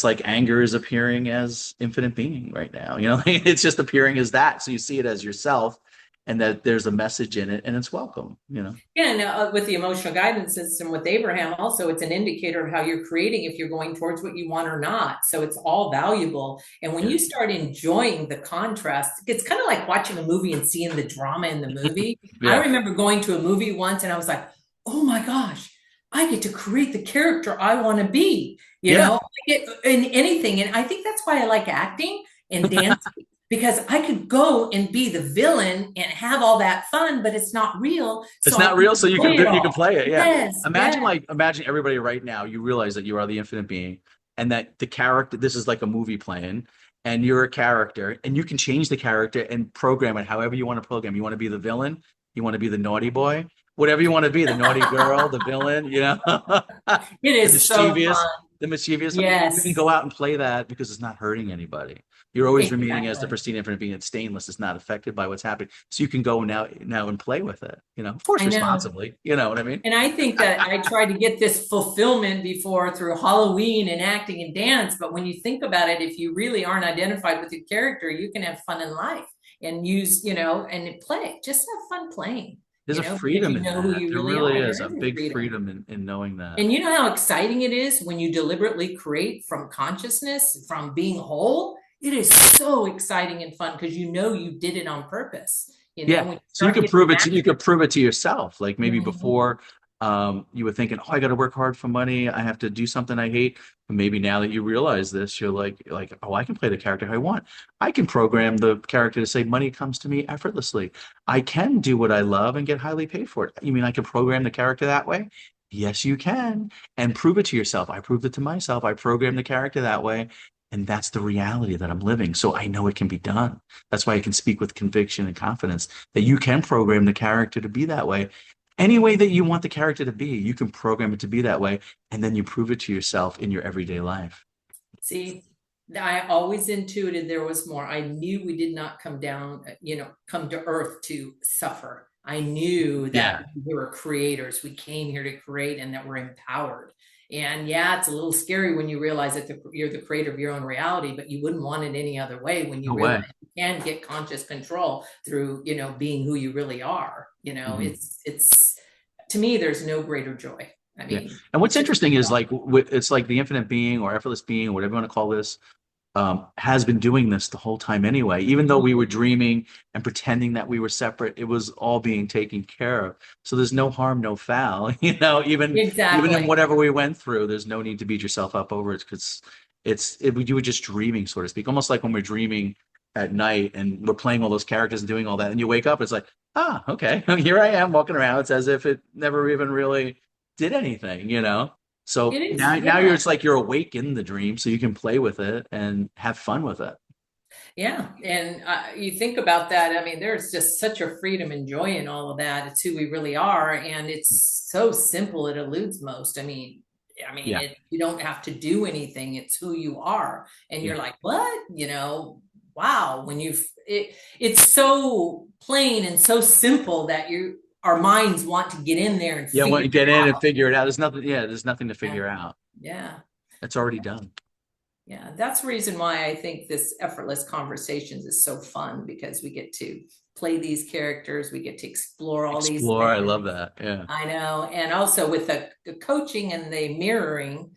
like anger is appearing as infinite being right now. It's just appearing as that. So you see it as yourself, and that there's a message in it, and it's welcome. Yeah, and with the emotional guidance system with Abraham, also, it's an indicator of how you're creating, if you're going towards what you want or not. So it's all valuable. And when Yeah. you start enjoying the contrast, it's kind of like watching a movie and seeing the drama in the movie. I Yeah. remember going to a movie once and I was like, oh my gosh, I get to create the character I want to be, Yeah. I get in anything. And I think that's why I like acting and dancing, because I could go and be the villain and have all that fun, but it's not real. It's So I not can real, so you enjoy can it you can all. play it. Yeah. Yes, yes. Imagine everybody right now. You realize that you are the infinite being, and that the character. This is like a movie playing, and you're a character, and you can change the character and program it however you want to program. You want to be the villain. You want to be the naughty boy. Whatever you want to be, the naughty girl, the villain. It The is so mischievous, fun. the mischievous. You can Yes, go out and play that because it's not hurting anybody. You're always remaining as the exactly. pristine infinite being. It's stainless. It's not affected by what's happening. So you can go now and play with it. Of course, I know. responsibly. You know what I mean? And I think that I tried to get this fulfillment before through Halloween and acting and dance. But when you think about it, if you really aren't identified with your character, you can have fun in life and use, and play. Just have fun playing, There's a because freedom you in know who that. you There really really are. is There a is a big freedom. freedom in knowing that. And you know how exciting it is when you deliberately create from consciousness, from being whole? It is so exciting and fun because you know you did it on purpose. Yeah. When you So you start could getting prove it to that. you could prove it to yourself. Like maybe Mhm. before you were thinking, oh, I got to work hard for money. I have to do something I hate. But maybe now that you realize this, you're like, oh, I can play the character I want. I can program the character to say money comes to me effortlessly. I can do what I love and get highly paid for it. You mean I can program the character that way? Yes, you can. And prove it to yourself. I proved it to myself. I programmed the character that way. And that's the reality that I'm living. So I know it can be done. That's why I can speak with conviction and confidence that you can program the character to be that way. Any way that you want the character to be, you can program it to be that way. And then you prove it to yourself in your everyday life. See, I always intuited there was more. I knew we did not come down, come to earth to suffer. I knew Yeah. that we were creators. We came here to create and that we're empowered. And yeah, it's a little scary when you realize that you're the creator of your own reality, but you wouldn't want it any other way when you No realize way. you can get conscious control through, being who you really are. Mhm. It's to me, there's no greater joy. I Yeah. mean, And what's it's just interesting is like it's like the infinite being or effortless being or whatever you want to call this has been doing this the whole time anyway. Even though we were dreaming and pretending that we were separate, it was all being taken care of. So there's no harm, no foul. Even in exactly. whatever we went through, there's no need to beat yourself up over it because you were just dreaming, so to speak. Almost like when we're dreaming at night and we're playing all those characters and doing all that, and you wake up, it's like, ah, okay, here I am walking around. It's as if it never even really did anything. It So is, now yeah. it's like you're awake in the dream, so you can play with it and have fun with it. Yeah. And you think about that. I mean, there's just such a freedom and joy in all of that. It's who we really are. And it's so simple, it eludes most. Yeah, you don't have to do anything. It's who you are. And yeah, you're like, what? Wow. It's so plain and so simple that our minds want to get in there and yeah. When figure you it get in and out. figure it out, there's nothing. Yeah, there's nothing to Yeah. figure out. Yeah. It's already done. Yeah, that's the reason why I think this Effortless Conversations is so fun, because we get to play these characters, we get to explore all these Explore. I love things. that. Yeah, I know. And also with the coaching and the mirroring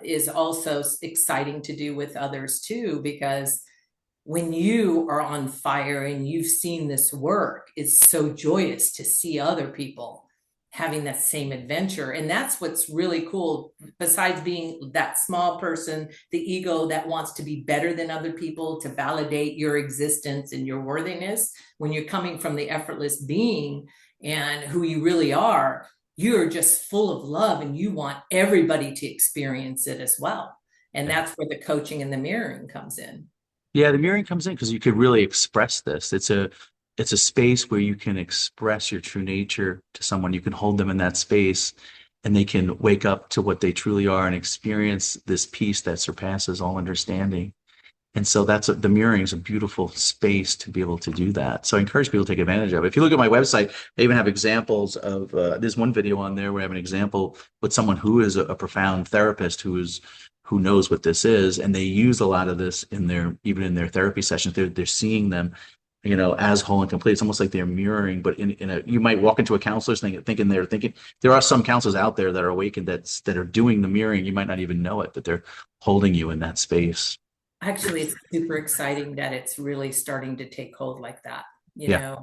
is also exciting to do with others too, because when you are on fire and you've seen this work, it's so joyous to see other people having that same adventure. And that's what's really cool. Besides being that small person, the ego that wants to be better than other people, to validate your existence and your worthiness, when you're coming from the effortless being and who you really are, you're just full of love and you want everybody to experience it as well. And that's where the coaching and the mirroring comes in. Yeah, the mirroring comes in because you could really express this. It's a space where you can express your true nature to someone. You can hold them in that space and they can wake up to what they truly are and experience this peace that surpasses all understanding. And so the mirroring is a beautiful space to be able to do that. So I encourage people to take advantage of it. If you look at my website, I even have examples of, there's one video on there where I have an example with someone who is a profound therapist who knows what this is. And they use a lot of this even in their therapy sessions. They're seeing them, as whole and complete. It's almost like they're mirroring, but you might walk into a counselor's thinking there are some counselors out there that are awakened that are doing the mirroring. You might not even know it, but they're holding you in that space. Actually, it's super exciting that it's really starting to take hold like that, Yeah.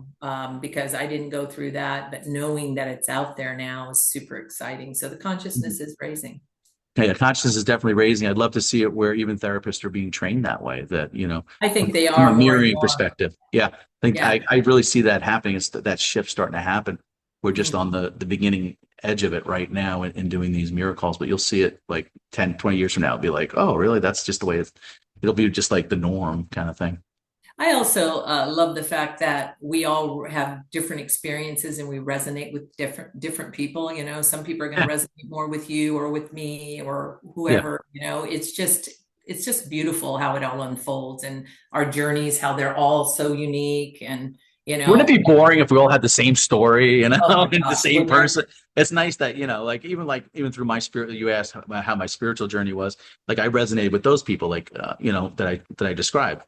because I didn't go through that, but knowing that it's out there now is super exciting. So the consciousness is raising. Yeah, consciousness is definitely raising. I'd love to see it where even therapists are being trained that way, that, I think they from a are more and mirroring more. perspective. Yeah. Yeah. I really see that happening. It's that shift starting to happen. We're just Mhm. on the beginning edge of it right now in doing these miracles, but you'll see it like 10, 20 years from now. It'll be like, oh, really? That's just the way it'll be just like the norm kind of thing. I also love the fact that we all have different experiences and we resonate with different people. Some people are going Yeah. to resonate more with you or with me or Yeah. whoever. It's just beautiful how it all unfolds and our journeys, how they're all so unique. And Wouldn't it be boring if we all had the same story, oh my and the gosh, same wouldn't it? person? It's nice that, like even through my spirit, you asked how my spiritual journey was. Like I resonated with those people, like that I described.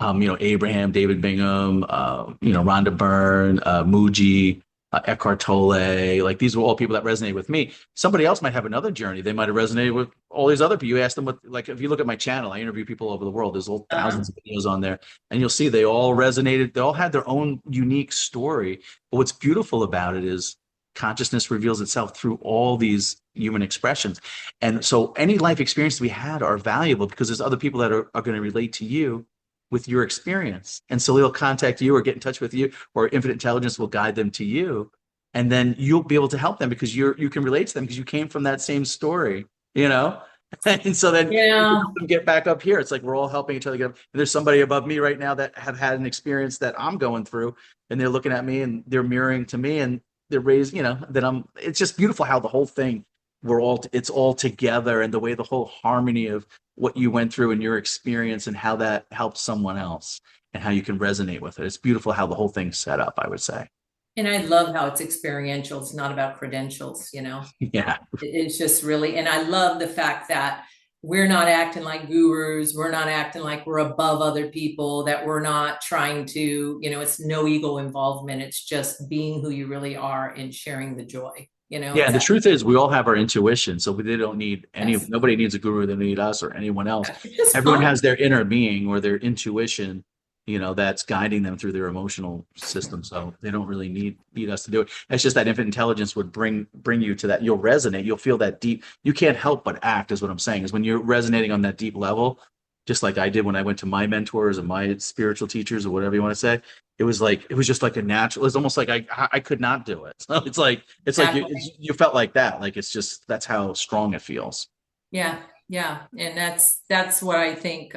Abraham, David Bingham, Rhonda Byrne, Muji, Eckhart Tolle. Like these were all people that resonated with me. Somebody else might have another journey. They might have resonated with all these other people. You ask them what, like, if you look at my channel, I interview people all over the world. There's all Uh-huh. thousands of videos on there, and you'll see they all resonated. They all had their own unique story. But what's beautiful about it is consciousness reveals itself through all these human expressions. And so any life experience we had are valuable because there's other people that are going to relate to you with your experience. And so they'll contact you or get in touch with you, or infinite intelligence will guide them to you. And then you'll be able to help them because you can relate to them because you came from that same story, you know? And so then you can Yeah. help them get back up here. It's like we're all helping each other get up. And there's somebody above me right now that have had an experience that I'm going through, and they're looking at me and they're mirroring to me and they're raised, that it's just beautiful how the whole thing, it's all together, and the way the whole harmony of what you went through and your experience and how that helped someone else and how you can resonate with it. It's beautiful how the whole thing's set up, I would say. And I love how it's experiential. It's not about credentials. Yeah. It's just really, and I love the fact that we're not acting like gurus. We're not acting like we're above other people, that we're not trying to, it's no ego involvement. It's just being who you really are and sharing the joy. Yeah. It's And the that, truth is we all have our intuition. So they don't need yes. nobody needs a guru. They need us or anyone else. It's just Everyone fun. has their inner being or their intuition, that's guiding them through their emotional system. So they don't really need us to do it. It's just that infinite intelligence would bring you to that. You'll resonate. You'll feel that deep. You can't help but act, is what I'm saying, is when you're resonating on that deep level, just like I did when I went to my mentors and my spiritual teachers or whatever you want to say. It was just like a natural. It's almost like I could not do it. So it's like you felt like that. Like it's just that's how strong it feels. Yeah. Yeah. And that's what I think,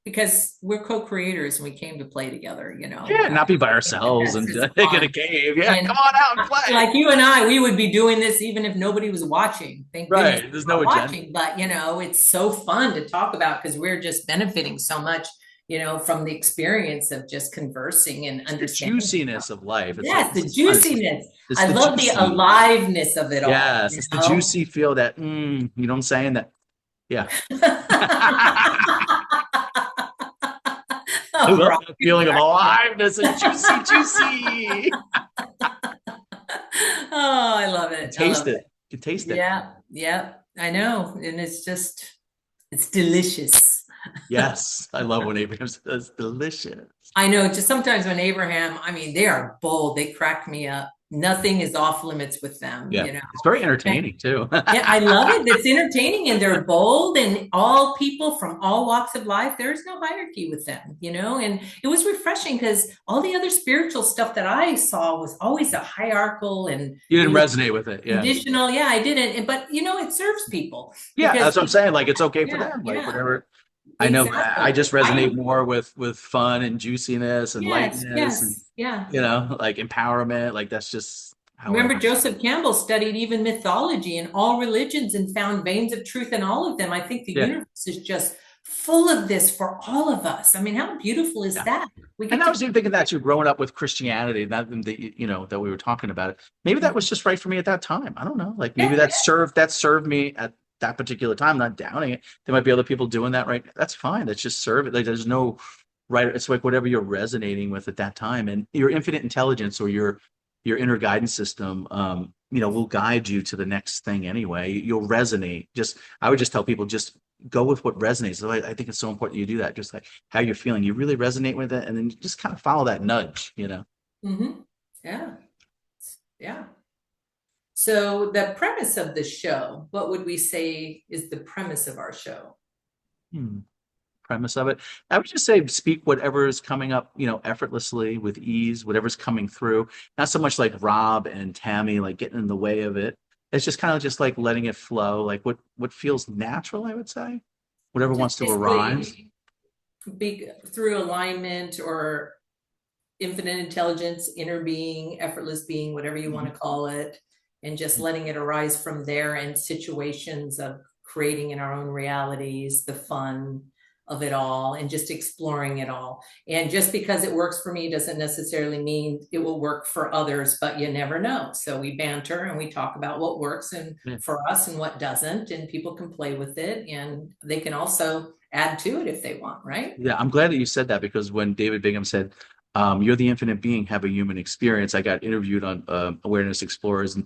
because we're co-creators and we came to play together. Yeah, not be by I think ourselves that's and just get a fun. cave. Yeah, come And on out and play. like you and I, we would be doing this even if nobody was watching. Thank goodness Right. There's they're no not agenda. watching. But it's so fun to talk about because we're just benefiting so much, from the experience of just conversing and It's the understanding stuff. juiciness of life. It's like Yes, this the is fun. juiciness. It's I the love the juicy. aliveness of it all, Yes, it's the juicy feel that you know what I'm saying? That yeah. I All love right. that feeling of aliveness and juicy. Oh, I love You it. I taste love it. it. You can taste it. Yeah, yeah, I know. And it's delicious. Yes. I love when Abraham says delicious. I know, just sometimes when Abraham, I mean, they are bold. They crack me up. nothing is off limits with them, Yeah. It's very entertaining too. Yeah, I love it. It's entertaining and they're bold and all people from all walks of life. There's no hierarchy with them, and it was refreshing because all the other spiritual stuff that I saw was always a hierarchical and You it didn't was resonate with it. Yeah. conditional. Yeah, I didn't. But it serves people Yeah. because That's what I'm saying. Like, it's okay for yeah, them. Like, yeah, whatever. I know exactly. I just resonate I more with fun and juiciness and Yes, lightness and, yes, yeah. like empowerment. Like, that's just how I Remember, resonate. Joseph Campbell studied even mythology and all religions and found veins of truth in all of them. I think the Yeah. universe is just full of this for all of us. I mean, how beautiful is Yeah. that? We And get I to, was even thinking that too, growing up with Christianity, that we were talking about it. Maybe that was just right for me at that time. I don't know. Like, maybe yeah, that served me at that particular time. I'm not downing it. There might be other people doing that right. That's fine. That's just serve it. Like, there's no right. It's like whatever you're resonating with at that time, and your infinite intelligence or your inner guidance system, will guide you to the next thing anyway. You'll resonate. I would just tell people, just go with what resonates. So I think it's so important you do that. Just like how you're feeling, you really resonate with it, and then you just kind of follow that nudge. hmm yeah, yeah. So the premise of the show, what would we say is the premise of our show? Hmm. Premise of it, I would just say speak whatever is coming up, effortlessly with ease, whatever's coming through. Not so much like Rob and Tammy, like getting in the way of it. It's just kind of just like letting it flow, like what feels natural, I would say. Whatever Just wants to arise. basically be through alignment or infinite intelligence, inner being, effortless being, whatever you want to call it, and just letting it arise from there and situations of creating in our own realities, the fun of it all, and just exploring it all. And just because it works for me doesn't necessarily mean it will work for others, but you never know. So we banter and we talk about what works and Yeah. for us and what doesn't, and people can play with it and they can also add to it if they want, right? Yeah, I'm glad that you said that, because when David Bingham said, "You're the infinite being, have a human experience," I got interviewed on Awareness Explorers,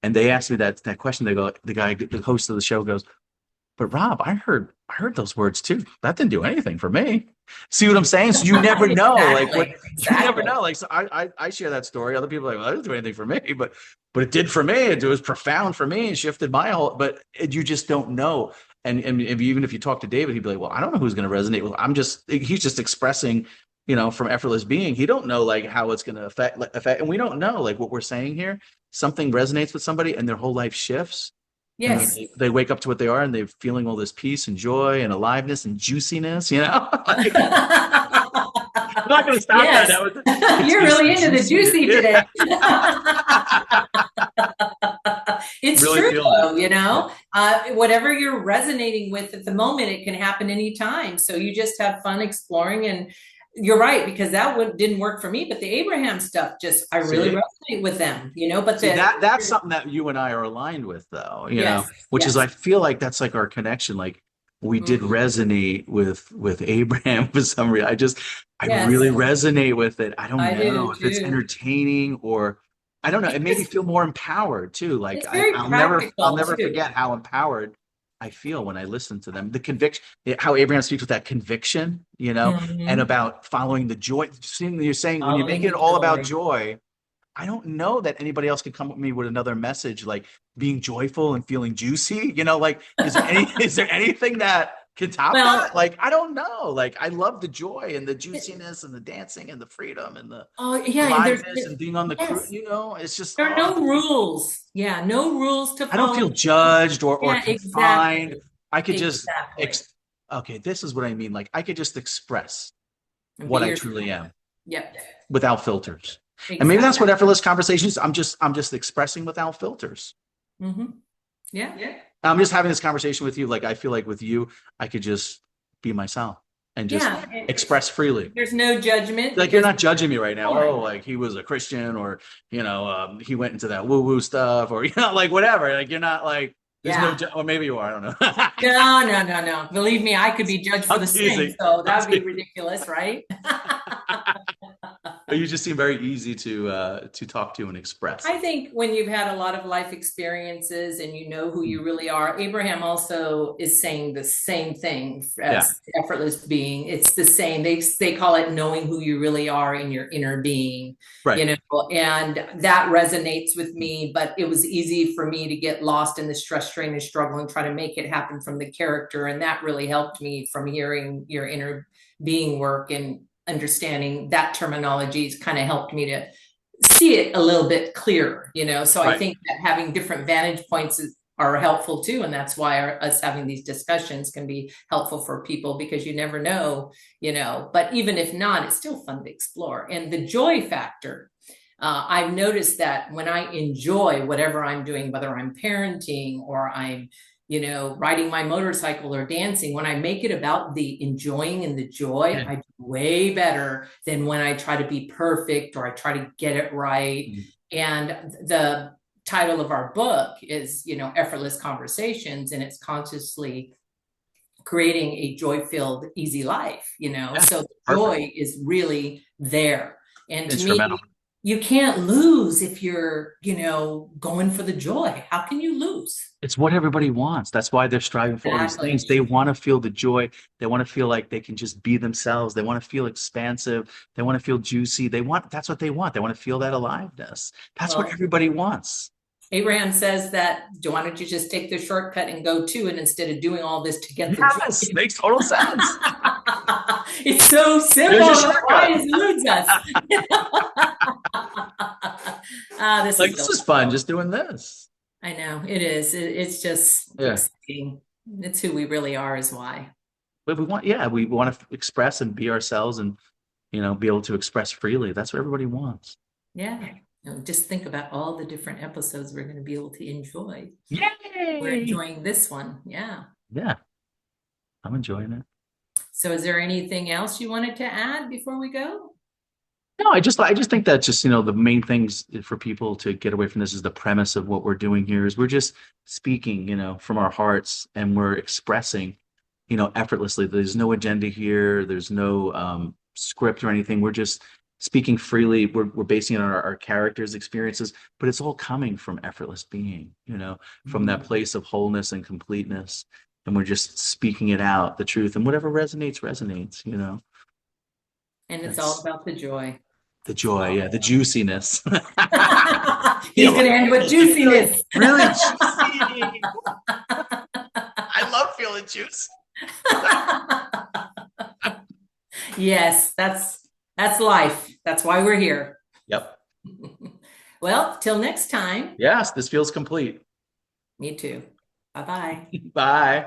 and they asked me that question. They go, the host of the show goes, "But Rob, I heard those words too. That didn't do anything for me." See what I'm saying? So you never know, like what Exactly, you never exactly. know. Like, so I share that story. Other people are like, "Well, that didn't do anything for me," but it did for me. It was profound for me and shifted my whole. But you just don't know. And even if you talk to David, he'd be like, "Well, I don't know who's going to resonate with. He's just expressing." From Effortless Being, he don't know like how it's going to affect, and we don't know like what we're saying here. Something resonates with somebody, and their whole life shifts, and then Yes. they wake up to what they are, and they're feeling all this peace and joy and aliveness and juiciness. Like, I'm not going to stop that. Yes. That was it's You're just really into the juiciness. juicy Yeah. today. It's Really true feeling it. though, Yeah. whatever you're resonating with at the moment, it can happen anytime. So you just have fun exploring and you're right, because didn't work for me, but the Abraham stuff I really See, resonate with them, but see that's something that you and I are aligned with, though. yes, Which is, yes. I feel like that's like our connection. Like, we did Mhm. resonate with Abraham for some reason. I really Yes, resonate with it. I don't I know do if it's too. entertaining or I don't know. It made me feel more empowered too. Like, It's very I'll practical never too. forget how empowered I feel when I listen to them. The conviction, how Abraham speaks with that conviction, and Mhm. about following the joy. You're saying when you make Following it the all about joy. joy, I don't know that anybody else could come with me with another message like being joyful and feeling juicy. Like, is there anything that can top that? Well, Like, I don't know. Like, I love the joy and the juiciness and the dancing and the freedom and the oh yeah, and aliveness and being on the crew. yes, It's just, there are no rules. Yeah, no rules to I don't follow. feel judged or Yeah, confined. exactly. I could just Exactly. okay, this is what I mean. Like, I could just express And be what I yourself. truly am Yep. without filters. And maybe that's Exactly. what Effortless Conversations. I'm just expressing without filters. Yeah. I'm just having this conversation with you. Like, I feel like with you, I could just be myself and just Yeah. express freely. There's no judgment Like, you're because not judging me right now. Oh, boring. like he was a Christian, or he went into that woo woo stuff, or like whatever. Like, you're not like there's no, Yeah. or maybe you are. I don't know. No, no, no, no. Believe me, I could be judged for I'm the same. teasing. So I'm that would be teasing. ridiculous, right? You just seem very easy to talk to and express. I think when you've had a lot of life experiences and you know who you really are, Abraham also is saying the same thing Yeah, as effortless being. It's the same. They call it knowing who you really are in your inner being, right. and that resonates with me. But it was easy for me to get lost in the stress, strain, and struggle and try to make it happen from the character. And that really helped me from hearing your inner being work and understanding that terminology has kind of helped me to see it a little bit clearer, So I Right. think that having different vantage points are helpful too. And that's why us having these discussions can be helpful for people because you never know, but even if not, it's still fun to explore. And the joy factor, I've noticed that when I enjoy whatever I'm doing, whether I'm parenting or I'm riding my motorcycle or dancing, when I make it about the enjoying and the joy, Yeah. I do way better than when I try to be perfect or I try to get it right. Mhm. And the title of our book is, Effortless Conversations, and it's consciously creating a joy-filled, easy life. Yeah. So the Perfect. joy is really there. And to me, Instrumental. you can't lose if you're, going for the joy. How can you lose? It's what everybody wants. That's why they're striving for all these Exactly. things. They want to feel the joy. They want to feel like they can just be themselves. They want to feel expansive. They want to feel juicy. That's what they want. They want to feel that aliveness. That's what Well, everybody wants. Abraham says that, why don't you just take the shortcut and go to it instead of doing all this to get the joy? Yes, makes total sense. It's so There's simple. your That's why shortcut. it eludes us. This Like is this so is fun, just doing this. I know it is. It's just Yeah. exciting. It's who we really are, is why. But we want to express and be ourselves and, be able to express freely. That's what everybody wants. Yeah. Just think about all the different episodes we're going to be able to enjoy. We're Yay! enjoying this one. Yeah. Yeah, I'm enjoying it. So is there anything else you wanted to add before we go? No, I just think that just, the main things for people to get away from this is the premise of what we're doing here is we're just speaking, from our hearts and we're expressing, effortlessly. There's no agenda here. There's no script or anything. We're just speaking freely. We're basing it on our characters' experiences, but it's all coming from effortless being, from that place of wholeness and completeness. And we're just speaking it out, the truth, and whatever resonates, resonates. And it's all That's about the joy. the It's joy, all yeah, the juiciness. He's Feel going to end with really, juiciness. really juicy. I love feeling juice. Yes, that's life. That's why we're here. Yep. Well, till next time. Yes, this feels complete. Me too. Bye-bye. Bye.